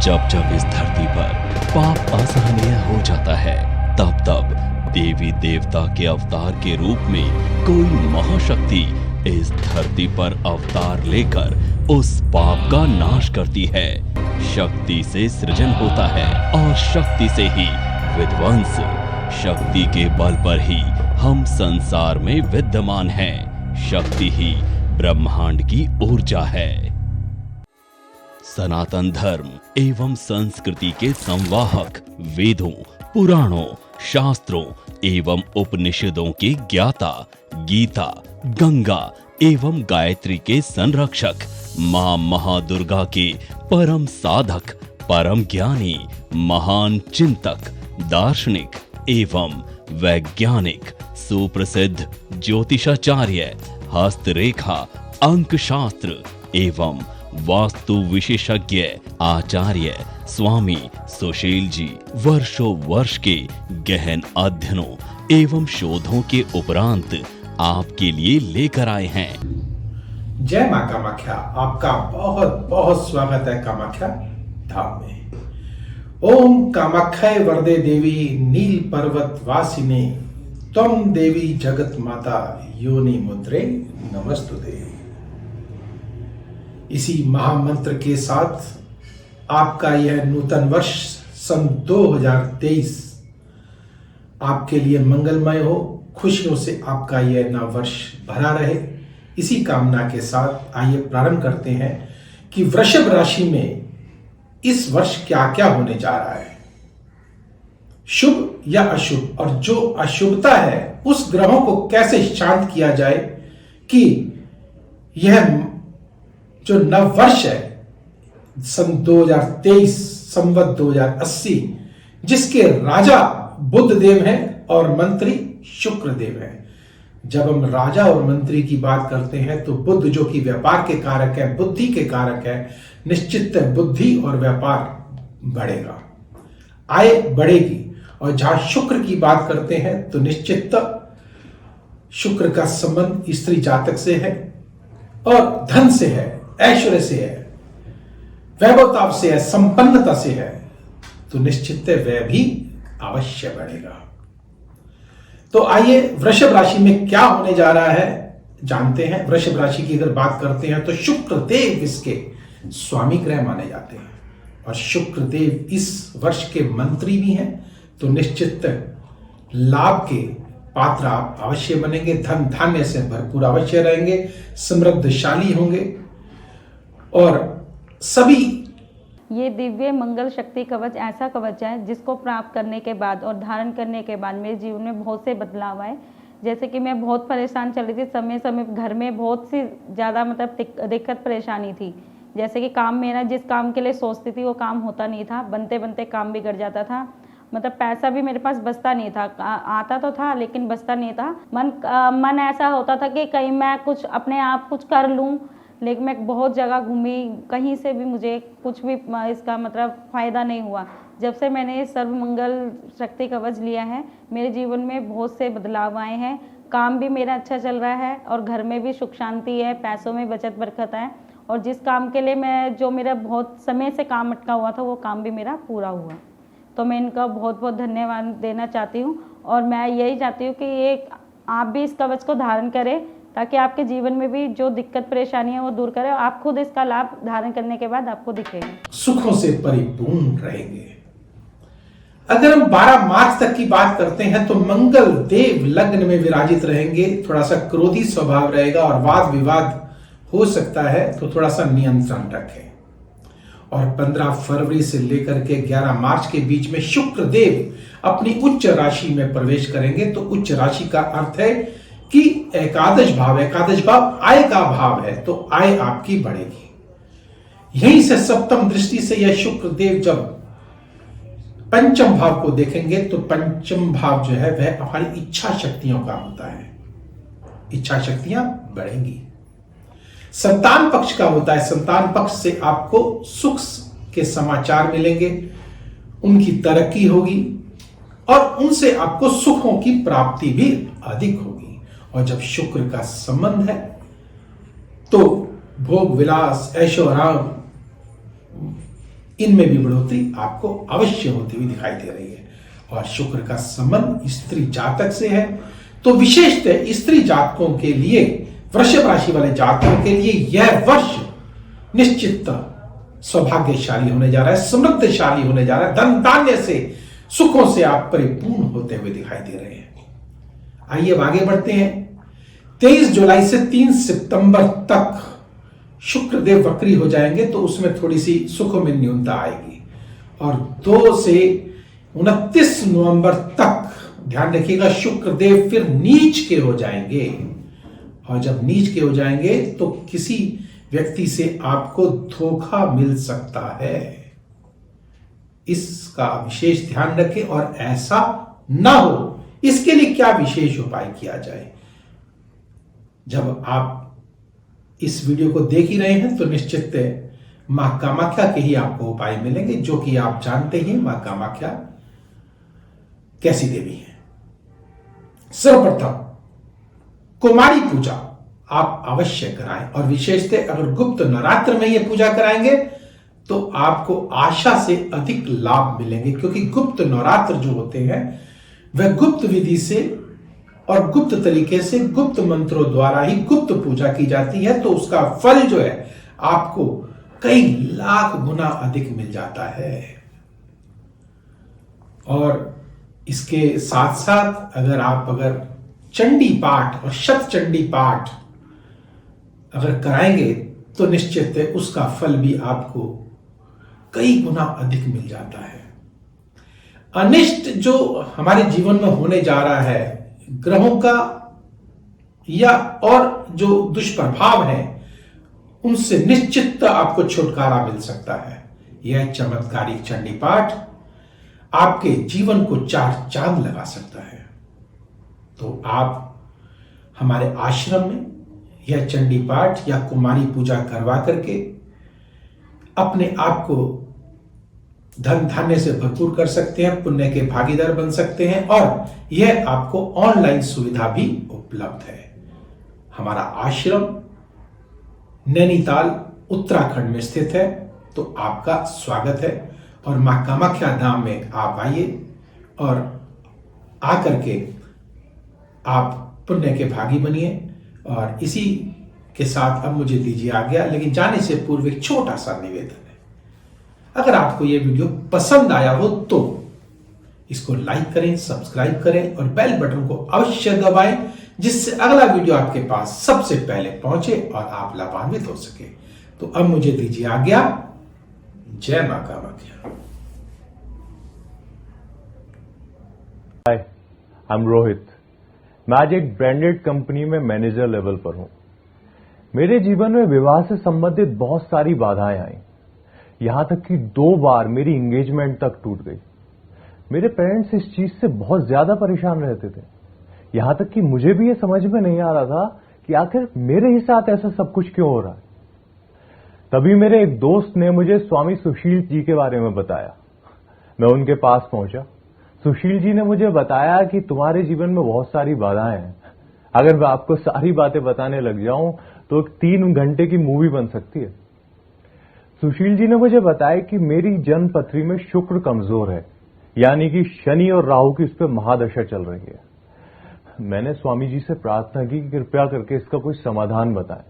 जब जब इस धरती पर पाप असहनीय हो जाता है, तब तब देवी देवता के अवतार के रूप में कोई महाशक्ति इस धरती पर अवतार लेकर उस पाप का नाश करती है। शक्ति से सृजन होता है और शक्ति से ही विध्वंस। शक्ति के बल पर ही हम संसार में विद्यमान हैं। शक्ति ही ब्रह्मांड की ऊर्जा है। सनातन धर्म एवं संस्कृति के संवाहक, वेदों, पुराणों, शास्त्रों एवं उपनिषदों के ज्ञाता, गीता, गंगा एवं गायत्री के संरक्षक, मां महादुर्गा के परम साधक, परम ज्ञानी, महान चिंतक, दार्शनिक एवं वैज्ञानिक, सुप्रसिद्ध ज्योतिषाचार्य, हस्तरेखा, अंक शास्त्र एवं वास्तु विशेषज्ञ आचार्य स्वामी सुशील जी वर्षों वर्ष के गहन अध्ययनों एवं शोधों के उपरांत आपके लिए लेकर आए हैं। जय मां कामाख्या। आपका बहुत बहुत स्वागत है कामाख्या धाम में। ओम कामाख्याय वरदे देवी नील पर्वत वासिने त्वं देवी जगत माता योनि मुद्रे नमस्तुते। इसी महामंत्र के साथ आपका यह नूतन वर्ष सन 2023 आपके लिए मंगलमय हो, खुशियों से आपका यह नव वर्ष भरा रहे। इसी कामना के साथ आइए प्रारंभ करते हैं कि वृषभ राशि में इस वर्ष क्या क्या होने जा रहा है, शुभ या अशुभ, और जो अशुभता है उस ग्रहों को कैसे शांत किया जाए कि यह जो नव वर्ष है सन 2023 संवत 2080, जिसके राजा बुध देव हैं और मंत्री शुक्र देव हैं। जब हम राजा और मंत्री की बात करते हैं तो बुध जो कि व्यापार के कारक है, बुद्धि के कारक है, निश्चित बुद्धि और व्यापार बढ़ेगा, आय बढ़ेगी। और जहां शुक्र की बात करते हैं तो निश्चित शुक्र का संबंध स्त्री जातक से है और धन से है, ऐश्वर्य से है, वैभवता से है, संपन्नता से है, तो निश्चित वह भी अवश्य बढ़ेगा। तो आइए वृषभ राशि में क्या होने जा रहा है जानते हैं। वृषभ राशि की अगर बात करते हैं तो शुक्र देव इसके स्वामी ग्रह माने जाते हैं और शुक्र देव इस वर्ष के मंत्री भी हैं, तो निश्चित लाभ के पात्र आप अवश्य बनेंगे। धन धान्य से भरपूर अवश्य रहेंगे, समृद्धशाली होंगे और सभी। ये दिव्य मंगल शक्ति कवच ऐसा कवच है जिसको प्राप्त करने के बाद और धारण करने के बाद मेरे जीवन में बहुत से बदलाव आए। जैसे कि मैं बहुत परेशान चल रही थी, समय समय घर में बहुत सी ज़्यादा मतलब दिक्कत परेशानी थी। जैसे कि काम मेरा जिस काम के लिए सोचती थी वो काम होता नहीं था, बनते बनते काम बिगड़ जाता था। मतलब पैसा भी मेरे पास बचता नहीं था, आता तो था लेकिन बचता नहीं था। मन ऐसा होता था कि कहीं मैं कुछ अपने आप कुछ कर लूँ, लेकिन मैं बहुत जगह घूमी, कहीं से भी मुझे कुछ भी इसका मतलब फ़ायदा नहीं हुआ। जब से मैंने सर्वमंगल शक्ति कवच लिया है मेरे जीवन में बहुत से बदलाव आए हैं। काम भी मेरा अच्छा चल रहा है और घर में भी सुख शांति है, पैसों में बचत बरकत है और जिस काम के लिए जो मेरा बहुत समय से काम अटका हुआ था वो काम भी मेरा पूरा हुआ। तो मैं इनका बहुत बहुत धन्यवाद देना चाहती हूँ और मैं यही चाहती हूँ कि आप भी इस कवच को धारण करें ताकि आपके जीवन में भी जो दिक्कत परेशानी है वो दूर करें और आप खुद इसका लाभ धारण करने के बाद आपको दिखेगा, सुखों से परिपूर्ण रहेंगे। अगर हम 12 मार्च तक की बात करते हैं तो मंगल देव लग्न में विराजित रहेंगे। थोड़ा सा क्रोधी स्वभाव रहेगा और वाद विवाद हो सकता है, तो थोड़ा सा नियंत्रण रखें। और 15 फरवरी से लेकर के 11 मार्च के बीच में शुक्र देव अपनी उच्च राशि में प्रवेश करेंगे। तो उच्च राशि का अर्थ है कि एकादश भाव आय का भाव है, तो आय आपकी बढ़ेगी। यहीं से सप्तम दृष्टि से यह शुक्र देव जब पंचम भाव को देखेंगे तो पंचम भाव जो है वह हमारी इच्छा शक्तियों का होता है, इच्छा शक्तियां बढ़ेंगी। संतान पक्ष का होता है, संतान पक्ष से आपको सुख के समाचार मिलेंगे, उनकी तरक्की होगी और उनसे आपको सुखों की प्राप्ति भी अधिक होगी। और जब शुक्र का संबंध है तो भोग विलास, ऐशो आराम, इनमें भी बढ़ोतरी आपको अवश्य होती हुई दिखाई दे रही है। और शुक्र का संबंध स्त्री जातक से है, तो विशेषतः स्त्री जातकों के लिए, वृषभ राशि वाले जातकों के लिए यह वर्ष निश्चित सौभाग्यशाली होने जा रहा है, समृद्धशाली होने जा रहा है। धन धान्य से, सुखों से आप परिपूर्ण होते हुए दिखाई दे रहे हैं। आइए अब आगे बढ़ते हैं। 23 जुलाई से 3 सितंबर तक शुक्रदेव वक्री हो जाएंगे, तो उसमें थोड़ी सी सुखों में न्यूनता आएगी। और 2 से 29 नवंबर तक ध्यान रखिएगा, शुक्रदेव फिर नीच के हो जाएंगे। और जब नीच के हो जाएंगे तो किसी व्यक्ति से आपको धोखा मिल सकता है, इसका विशेष ध्यान रखें। और ऐसा ना हो, इसके लिए क्या विशेष उपाय किया जाए। जब आप इस वीडियो को देख ही रहे हैं तो निश्चित मां कामाख्या के ही आपको उपाय मिलेंगे, जो कि आप जानते ही मां कामाख्या कैसी देवी है। सर्वप्रथम कुमारी पूजा आप अवश्य कराएं, और विशेषतः अगर गुप्त नवरात्र में यह पूजा कराएंगे तो आपको आशा से अधिक लाभ मिलेंगे, क्योंकि गुप्त नवरात्र जो होते हैं वह गुप्त विधि से और गुप्त तरीके से, गुप्त मंत्रों द्वारा ही गुप्त पूजा की जाती है। तो उसका फल जो है आपको कई लाख गुना अधिक मिल जाता है। और इसके साथ साथ अगर चंडी पाठ और शत चंडी पाठ अगर कराएंगे तो निश्चित है उसका फल भी आपको कई गुना अधिक मिल जाता है। अनिष्ट जो हमारे जीवन में होने जा रहा है, ग्रहों का या और जो दुष्प्रभाव है, उनसे निश्चित आपको छुटकारा मिल सकता है। यह चमत्कारिक चंडी पाठ आपके जीवन को 4 चांद लगा सकता है। तो आप हमारे आश्रम में यह चंडी पाठ या कुमारी पूजा करवा करके अपने आप को धन धान्य से भरपूर कर सकते हैं, पुण्य के भागीदार बन सकते हैं। और यह आपको ऑनलाइन सुविधा भी उपलब्ध है। हमारा आश्रम नैनीताल उत्तराखंड में स्थित है, तो आपका स्वागत है। और मां कामाख्या धाम में आप आइए और आकर के आप पुण्य के भागी बनिए। और इसी के साथ अब मुझे दीजिए आज्ञा, लेकिन जाने से पूर्व एक छोटा सा निवेदन है। अगर आपको यह वीडियो पसंद आया हो तो इसको लाइक करें, सब्सक्राइब करें और बेल बटन को अवश्य दबाएं, जिससे अगला वीडियो आपके पास सबसे पहले पहुंचे और आप लाभान्वित हो सके। तो अब मुझे दीजिए आज्ञा। जय मां कामाख्या। हाय, आई एम रोहित। मैं आज एक ब्रांडेड कंपनी में मैनेजर लेवल पर हूं। मेरे जीवन में विवाह से संबंधित बहुत सारी बाधाएं आई, यहां तक कि 2 बार मेरी एंगेजमेंट तक टूट गई। मेरे पेरेंट्स इस चीज से बहुत ज्यादा परेशान रहते थे, यहां तक कि मुझे भी ये समझ में नहीं आ रहा था कि आखिर मेरे ही साथ ऐसा सब कुछ क्यों हो रहा है। तभी मेरे एक दोस्त ने मुझे स्वामी सुशील जी के बारे में बताया। मैं उनके पास पहुंचा। सुशील जी ने मुझे बताया कि तुम्हारे जीवन में बहुत सारी बाधाएं हैं। अगर मैं आपको सारी बातें बताने लग जाऊं तो 3 घंटे की मूवी बन सकती है। सुशील जी ने मुझे बताया कि मेरी जन्म पत्री में शुक्र कमजोर है, यानी कि शनि और राहु की उस पर महादशा चल रही है। मैंने स्वामी जी से प्रार्थना की कि कृपया करके इसका कोई समाधान बताएं।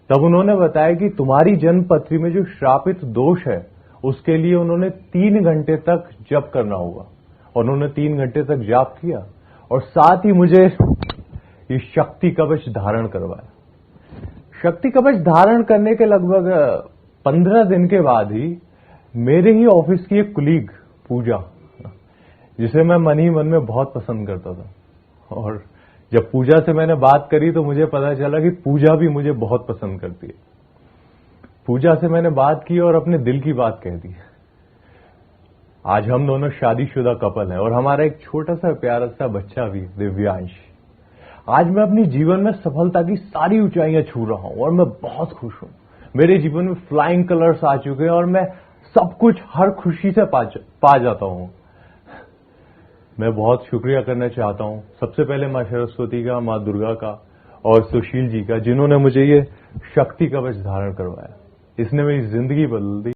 तब उन्होंने बताया कि तुम्हारी जन्म पत्री में जो श्रापित दोष है उसके लिए उन्होंने 3 घंटे तक जप करना होगा। और उन्होंने 3 घंटे तक जाप किया और साथ ही मुझे ये शक्ति कवच धारण करवाया। शक्ति कवच धारण करने के लगभग 15 दिन के बाद ही मेरे ही ऑफिस की एक कुलीग पूजा, जिसे मैं मन ही मन में बहुत पसंद करता था, और जब पूजा से मैंने बात करी तो मुझे पता चला कि पूजा भी मुझे बहुत पसंद करती है। पूजा से मैंने बात की और अपने दिल की बात कह दी। आज हम दोनों शादीशुदा कपल हैं और हमारा एक छोटा सा प्यारा सा बच्चा भी, दिव्यांश। आज मैं अपनी जीवन में सफलता की सारी ऊंचाइयां छू रहा हूं और मैं बहुत खुश हूं। मेरे जीवन में फ्लाइंग कलर्स आ चुके हैं और मैं सब कुछ हर खुशी से पा जाता हूं। मैं बहुत शुक्रिया करना चाहता हूं सबसे पहले मां सरस्वती का, मां दुर्गा का और सुशील जी का, जिन्होंने मुझे ये शक्ति कवच धारण करवाया। इसने मेरी जिंदगी बदल दी।